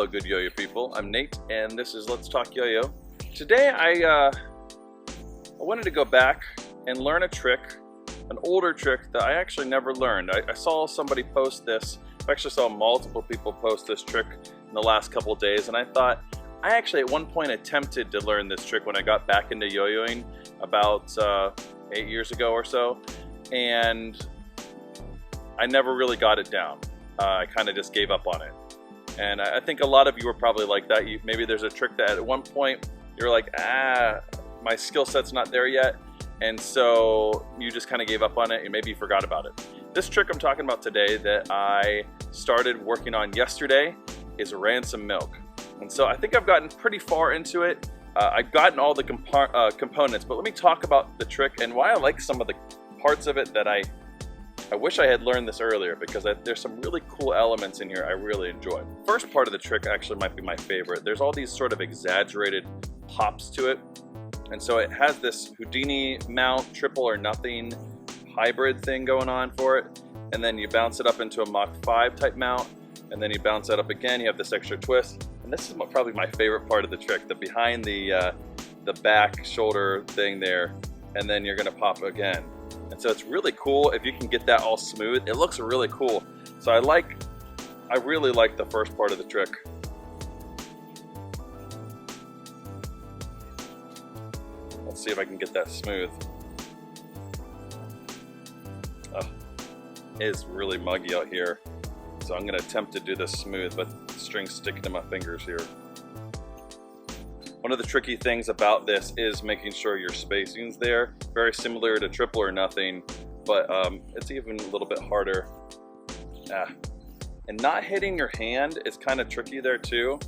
good yo-yo people. I'm Nate, and this is Let's Talk Yo-Yo. Today I wanted to go back and learn a trick, an older trick that I actually never learned. I saw somebody post this. I actually saw multiple people post this trick in the last couple of days, and I thought, I actually at one point attempted to learn this trick when I got back into yo-yoing about 8 years ago or so, and I never really got it down. I kind of just gave up on it. And I think a lot of you were probably like that. Maybe there's a trick that at one point you're like, my skill set's not there yet. And so you just kind of gave up on it and maybe you forgot about it. This trick I'm talking about today that I started working on yesterday is Rancid Milk. And so I think I've gotten pretty far into it. I've gotten all the components, but let me talk about the trick and why I like some of the parts of it that I wish I had learned this earlier, because there's some really cool elements in here I really enjoy. First part of the trick actually might be my favorite. There's all these sort of exaggerated pops to it. And so it has this Houdini mount, triple or nothing hybrid thing going on for it. And then you bounce it up into a Mach 5 type mount. And then you bounce that up again, you have this extra twist. And this is probably my favorite part of the trick, the behind the back shoulder thing there. And then you're gonna pop again. And so it's really cool if you can get that all smooth. It looks really cool. So I really like the first part of the trick. Let's see if I can get that smooth. Oh, it is really muggy out here. So I'm gonna attempt to do this smooth, but the string's sticking to my fingers here. One of the tricky things about this is making sure your spacing's there. Very similar to triple or nothing, but it's even a little bit harder. And not hitting your hand is kind of tricky there too.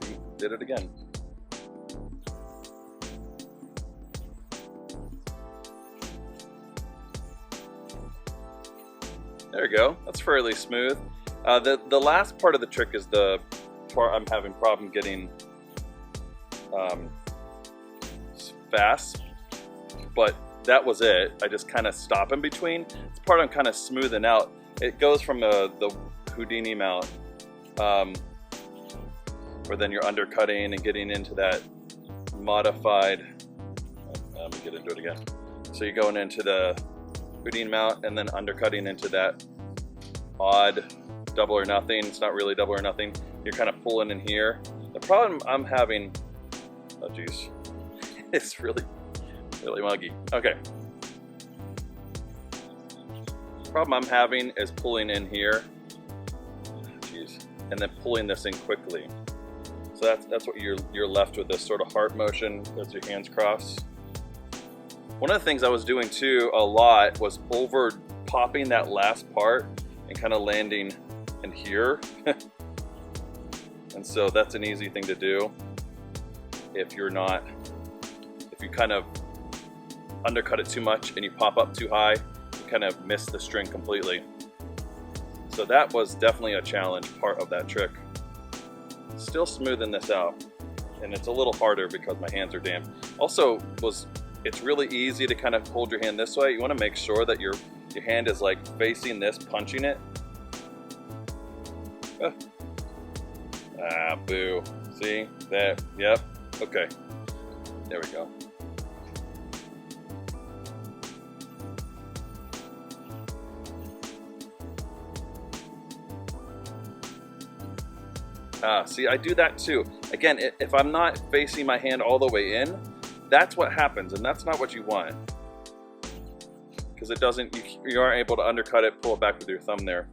See, did it again. There we go, that's fairly smooth. The last part of the trick is the part I'm having problem getting fast, but that was it. I just kind of stop in between. This part I'm kind of smoothing out. It goes from the Houdini mount, where then you're undercutting and getting into that modified, let me get into it again. So you're going into the Houdini mount and then undercutting into that odd double or nothing. It's not really double or nothing. You're kind of pulling in here. The problem I'm having, oh geez, it's really muggy. Okay. The problem I'm having is pulling in here, geez, and then pulling this in quickly. So that's what you're left with, this sort of heart motion as your hands cross. One of the things I was doing too a lot was over popping that last part and kind of landing in here. And so that's an easy thing to do if you kind of undercut it too much and you pop up too high, you kind of miss the string completely. So that was definitely a challenge part of that trick. Still smoothing this out, and it's a little harder because my hands are damp. Also, it's really easy to kind of hold your hand this way. You want to make sure that your hand is like facing this, punching it. Boo. See? That, yep. Okay. There we go. See, I do that too. Again, if I'm not facing my hand all the way in, that's what happens, and that's not what you want. Because it doesn't, you aren't able to undercut it, pull it back with your thumb there.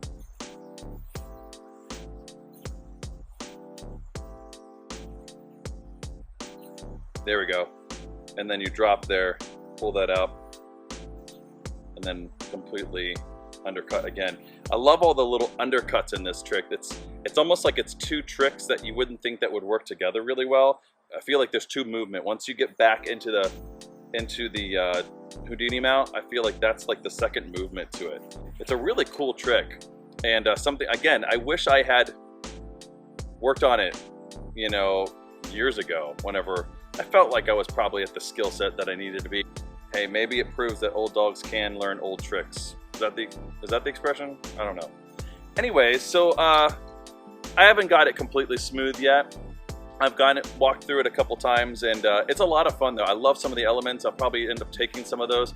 There we go. And then you drop there, pull that out, and then completely undercut again. I love all the little undercuts in this trick. It's almost like it's two tricks that you wouldn't think that would work together really well. I feel like there's two movement. Once you get back into the Houdini mount, I feel like that's like the second movement to it. It's a really cool trick, and something, again, I wish I had worked on it, you know, years ago, whenever I felt like I was probably at the skill set that I needed to be. Hey, maybe it proves that old dogs can learn old tricks. Is that the expression? I don't know. Anyways, so I haven't got it completely smooth yet. I've walked through it a couple times, and it's a lot of fun though. I love some of the elements. I'll probably end up taking some of those.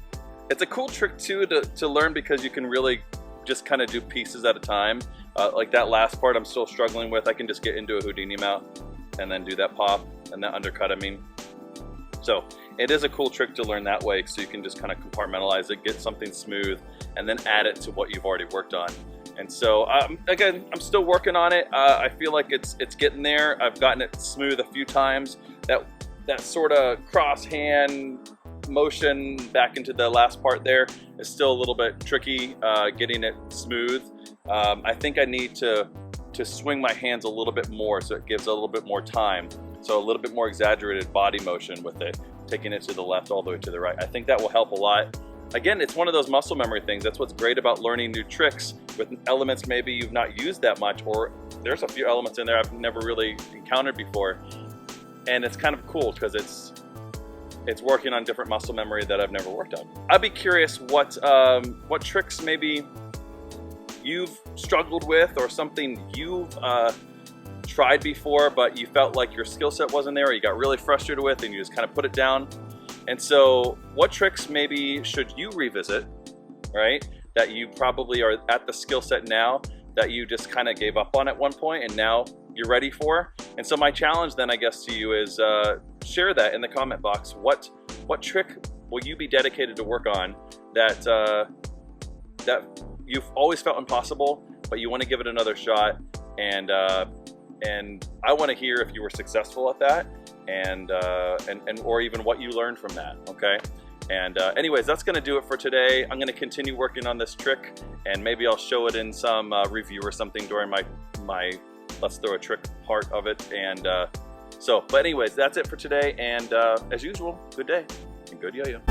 It's a cool trick too to learn, because you can really just kind of do pieces at a time. Like that last part I'm still struggling with. I can just get into a Houdini mount and then do that pop and that undercut, I mean. So it is a cool trick to learn that way, so you can just kind of compartmentalize it, get something smooth, and then add it to what you've already worked on. And so again, I'm still working on it. I feel like it's getting there. I've gotten it smooth a few times. That sort of cross hand motion back into the last part there is still a little bit tricky, getting it smooth. I think I need to swing my hands a little bit more, so it gives a little bit more time. So a little bit more exaggerated body motion with it, taking it to the left all the way to the right. I think that will help a lot. Again, it's one of those muscle memory things. That's what's great about learning new tricks with elements maybe you've not used that much, or there's a few elements in there I've never really encountered before. And it's kind of cool because it's working on different muscle memory that I've never worked on. I'd be curious what tricks maybe you've struggled with, or something you've tried before but you felt like your skill set wasn't there, or you got really frustrated with and you just kind of put it down. And so what tricks maybe should you revisit, right, that you probably are at the skill set now that you just kind of gave up on at one point and now you're ready for? And so my challenge then, I guess, to you is share that in the comment box. What trick will you be dedicated to work on that that you've always felt impossible, but you want to give it another shot? And I want to hear if you were successful at that, and or even what you learned from that. Okay. And anyways, that's going to do it for today. I'm going to continue working on this trick, and maybe I'll show it in some review or something during my let's throw a trick part of it. And but anyways, that's it for today. And as usual, good day and good yo-yo.